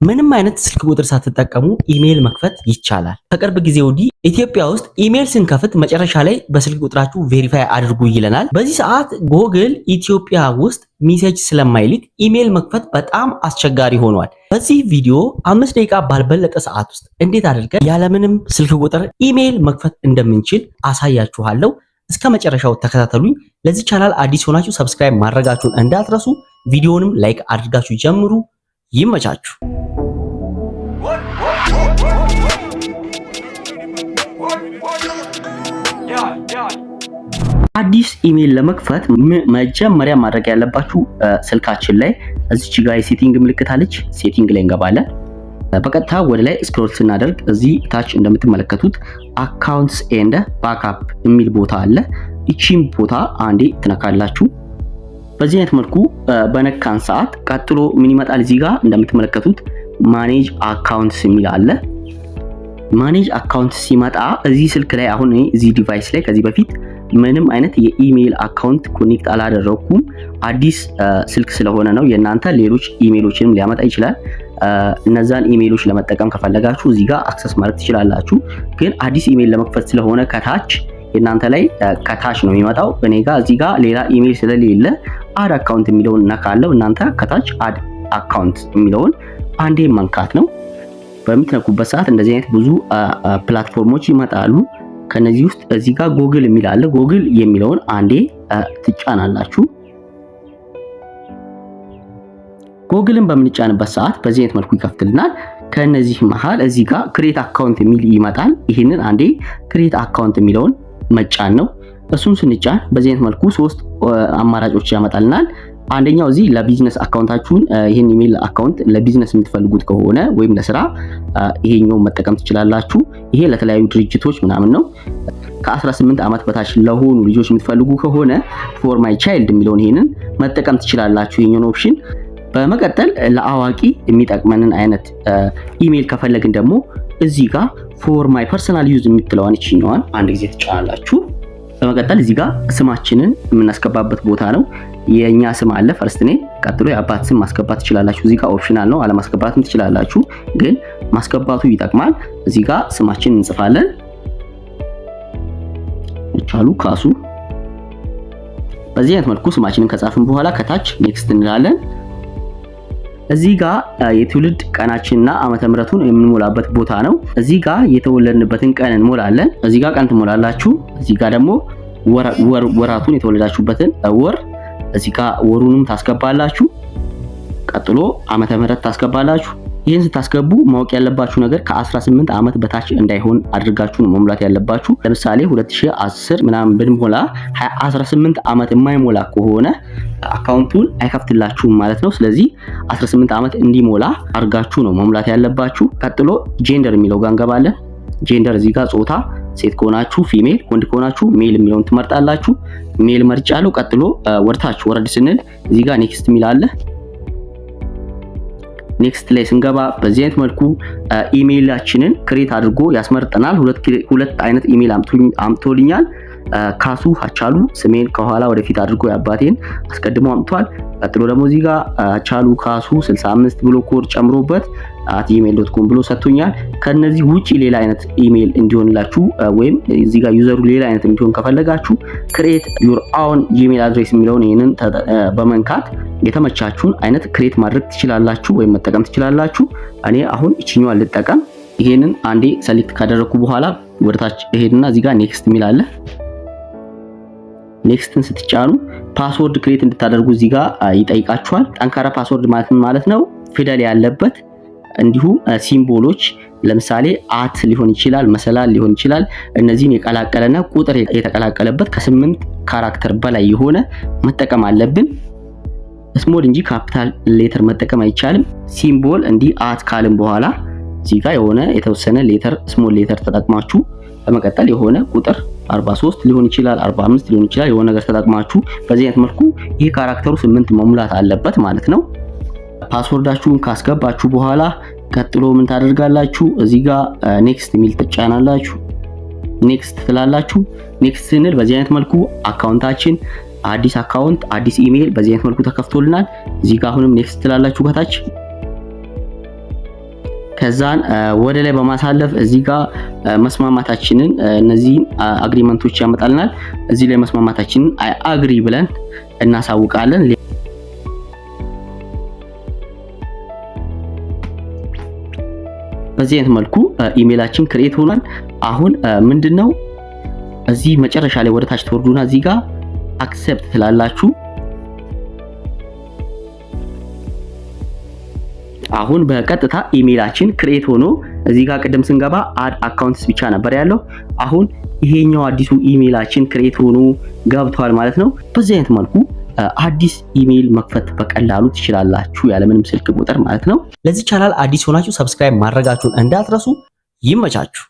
ምንም አይነት ስልክ ቁጥር ሳትጠቀሙ ኢሜል መክፈት ይቻላል። ከቅርብ ጊዜ ወዲህ ኢትዮጵያ ውስጥ ኢሜል ስንከፍት መጨረሻ ላይ በስልክ ቁጥራችሁ ቬሪፋይ አድርጉ ይለናል። በዚህ ሰዓት ጎግል ኢትዮጵያ ውስጥ ሜሴጅ ስለማይልክ ኢሜል መክፈት በጣም አስቸጋሪ ሆኗል። በዚህ ቪዲዮ 5 ደቂቃ ባልበለጠ ሰዓት ውስጥ እንዴት አድርገን ያለምንም ስልክ ቁጥር ኢሜል መክፈት እንደምንችል አሳያችኋለሁ። እስከ መጨረሻው ተከታተሉኝ። ለዚህ ቻናል አዲስ ሆናችሁ ሰብስክራይብ ማድረጋችሁን እንዳትረሱ። ቪዲዮንም ላይክ አድርጋችሁ ጀምሩ። ይመቻችሁ። አዲስ ኢሜል ለመክፈት መጀመሪያ ማድረግ ያለባችሁ ስልካችን ላይ እዚች ጋር የሴቲንግ ምልክት አለች። ሴቲንግ ላይ እንገባለን። በቀጥታ ወደ ላይ ስክሮል ስናደርግ እዚህ ታች እንደምትመለከቱት አካውንትስ ኤንድ ባክአፕ የሚል ቦታ አለ። እቺን ቦታ አንዴ ትነካላችሁ። በዚህ አይነት መልኩ በነካን ሰዓት ቀጥሎ ምን ይመጣል? እዚህ ጋር እንደምትመለከቱት ማኔጅ አካውንትስ የሚል አለ። ማኔጅ አካውንት ሲመጣ እዚህ ስልክ ላይ አሁን እዚህ ዲቫይስ ላይ ከዚህ በፊት ምንም አይነት የኢሜል አካውንት ኮኔክት አላደረኩም። አዲስ ስልክ ስለሆነ ነው። የእናንተ ሌሎች ኢሜሎችንም ሊያመጣ ይችላል። እነዛን ኢሜሎች ለመጠቀም ከፈለጋችሁ እዚህ ጋር አክሰስ ማድረግ ትችላላችሁ። ግን አዲስ ኢሜል ለመክፈት ስለሆነ ከታች የእናንተ ላይ ከታች ነው የሚመጣው። እኔ ጋር እዚህ ጋር ሌላ ኢሜል ስለሌለ አድ አካውንት የሚለውን ነካለው። እናንተ ከታች አድ አካውንት የሚለውን አንዴ መንካት ነው። በምትነኩበት ሰዓት እንደዚህ አይነት ብዙ ፕላትፎርሞች ይመጣሉ። ከነዚህ ውስጥ እዚህ ጋር ጎግል የሚል አለ። ጎግል የሚለውን አንዴ ትጫናላችሁ። ጎግልን በምንጫንበት ሰዓት በዚህ አይነት መልኩ ይከፍትልናል። ከነዚህ መሃል እዚህ ጋር ክሬት አካውንት የሚል ይመጣል። ይሄንን አንዴ ክሬት አካውንት የሚለውን መጫን ነው። እሱን ስንጫን በዚህ አይነት መልኩ ሶስት አማራጮች ያመጣልናል። አንደኛው እዚህ ለቢዝነስ አካውንታችሁን ይሄን ኢሜል አካውንት ለቢዝነስ የምትፈልጉት ከሆነ ወይም ለስራ ይሄኛውን መጠቀም ትችላላችሁ። ይሄ ለተለያዩ ድርጅቶች ምናምን ነው። ከ18 ዓመት በታች ለሆኑ ልጆች የምትፈልጉ ከሆነ ፎር ማይ ቻይልድ የሚለውን ይሄንን መጠቀም ትችላላችሁ፣ ይሄኛውን ኦፕሽን። በመቀጠል ለአዋቂ የሚጠቅመንን አይነት ኢሜል ከፈለግን ደግሞ እዚህ ጋር ፎር ማይ ፐርሰናል ዩዝ የምትለዋን እቺኛዋን አንድ ጊዜ ትጫናላችሁ። በመቀጠል እዚህ ጋር ስማችንን የምናስገባበት ቦታ ነው። የኛ ስም አለ ፈርስት ኔም፣ ቀጥሎ የአባት ስም ማስገባት ትችላላችሁ። እዚህ ጋር ኦፕሽናል ነው፣ አለማስገባትም ትችላላችሁ፣ ግን ማስገባቱ ይጠቅማል። እዚህ ጋር ስማችንን እንጽፋለን። ይቻሉ ካሱ። በዚህ አይነት መልኩ ስማችንን ከጻፍን በኋላ ከታች ኔክስት እንላለን። እዚህ ጋር የትውልድ ቀናችንና ዓመተ ምሕረቱን የምንሞላበት ቦታ ነው። እዚህ ጋር የተወለድንበትን ቀን እንሞላለን። እዚህ ጋር ቀን ትሞላላችሁ። እዚህ ጋር ደግሞ ወራቱን የተወለዳችሁበትን ወር እዚህ ጋር ወሩንም ታስገባላችሁ። ቀጥሎ ዓመተ ምሕረት ታስገባላችሁ። ይህን ስታስገቡ ማወቅ ያለባችሁ ነገር ከ18 ዓመት በታች እንዳይሆን አድርጋችሁ ነው መሙላት ያለባችሁ። ለምሳሌ 2010 ምናምን ብንሞላ 18 ዓመት የማይሞላ ከሆነ አካውንቱን አይከፍትላችሁም ማለት ነው። ስለዚህ 18 ዓመት እንዲሞላ አድርጋችሁ ነው መሙላት ያለባችሁ። ቀጥሎ ጄንደር የሚለው ጋር እንገባለን። ጄንደር እዚህ ጋር ጾታ፣ ሴት ከሆናችሁ ፊሜል፣ ወንድ ከሆናችሁ ሜል የሚለውን ትመርጣላችሁ። ሜል መርጫለሁ። ቀጥሎ ወርታችሁ ወረድ ስንል እዚህ ጋር ኔክስት የሚል አለ። ኔክስት ላይ ስንገባ በዚህ አይነት መልኩ ኢሜይላችንን ክሬት አድርጎ ያስመርጠናል። ሁለት አይነት ኢሜይል አምጥቶልኛል። ካሱ ሀቻሉ ስሜን ከኋላ ወደፊት አድርጎ ያባቴን አስቀድሞ አምጥቷል። ቀጥሎ ደግሞ እዚህ ጋር ቻሉ ካሱ 65 ብሎ ኮድ ጨምሮበት @gmail.com ብሎ ሰጥቶኛል። ከነዚህ ውጪ ሌላ አይነት ኢሜይል እንዲሆንላችሁ ወይም እዚህ ጋር ዩዘሩ ሌላ አይነት እንዲሆን ከፈለጋችሁ ክሬት ዩር ኦውን ጂሜል አድሬስ የሚለውን ይሄንን በመንካት የተመቻችሁን አይነት ክሬት ማድረግ ትችላላችሁ ወይም መጠቀም ትችላላችሁ። እኔ አሁን እቺኛዋን ልጠቀም። ይሄንን አንዴ ሰሌክት ካደረኩ በኋላ ወደታች ይሄድና እዚህ ጋር ኔክስት የሚል አለ። ኔክስትን ስትጫኑ ፓስወርድ ክሬት እንድታደርጉ እዚህ ጋር ይጠይቃችኋል። ጠንካራ ፓስወርድ ማለት ነው ፊደል ያለበት እንዲሁም ሲምቦሎች ለምሳሌ አት ሊሆን ይችላል፣ መሰላል ሊሆን ይችላል። እነዚህን የቀላቀለና ቁጥር የተቀላቀለበት ከ8 ካራክተር በላይ የሆነ መጠቀም አለብን። ስሞል እንጂ ካፒታል ሌተር መጠቀም አይቻልም። ሲምቦል እንዲህ አት ካልን በኋላ እዚህ ጋር የሆነ የተወሰነ ሌተር ስሞል ሌተር ተጠቅማችሁ በመቀጠል የሆነ ቁጥር 43 ሊሆን ይችላል 45 ሊሆን ይችላል የሆነ ነገር ተጠቅማችሁ በዚህ አይነት መልኩ ይሄ ካራክተሩ 8 መሙላት አለበት ማለት ነው። ፓስወርዳችሁን ካስገባችሁ በኋላ ቀጥሎ ምን ታደርጋላችሁ? እዚህ ጋር ኔክስት የሚል ትጫናላችሁ። ኔክስት ትላላችሁ። ኔክስት ስንል በዚህ አይነት መልኩ አካውንታችን አዲስ አካውንት አዲስ ኢሜል በዚህ አይነት መልኩ ተከፍቶልናል። እዚህ ጋር አሁንም ኔክስት ትላላችሁ ከታች። ከዛን ወደ ላይ በማሳለፍ እዚህ ጋር መስማማታችንን እነዚህን አግሪመንቶች ያመጣልናል። እዚህ ላይ መስማማታችንን አይ አግሪ ብለን እናሳውቃለን። በዚህ አይነት መልኩ ኢሜላችን ክሬት ሆኗል። አሁን ምንድነው እዚህ መጨረሻ ላይ ወደ ታች ተወርዱና እዚህ ጋር አክሰፕት ትላላችሁ። አሁን በቀጥታ ኢሜላችን ክሬት ሆኖ እዚህ ጋር ቅድም ስንገባ አድ አካውንትስ ብቻ ነበር ያለው። አሁን ይሄኛው አዲሱ ኢሜላችን ክሬት ሆኖ ገብቷል ማለት ነው። በዚህ አይነት መልኩ አዲስ ኢሜል መክፈት በቀላሉ ትችላላችሁ ያለምንም ስልክ ቁጥር ማለት ነው። ለዚህ ቻናል አዲስ ሆናችሁ ሰብስክራይብ ማድረጋችሁን እንዳትረሱ። ይመቻችሁ።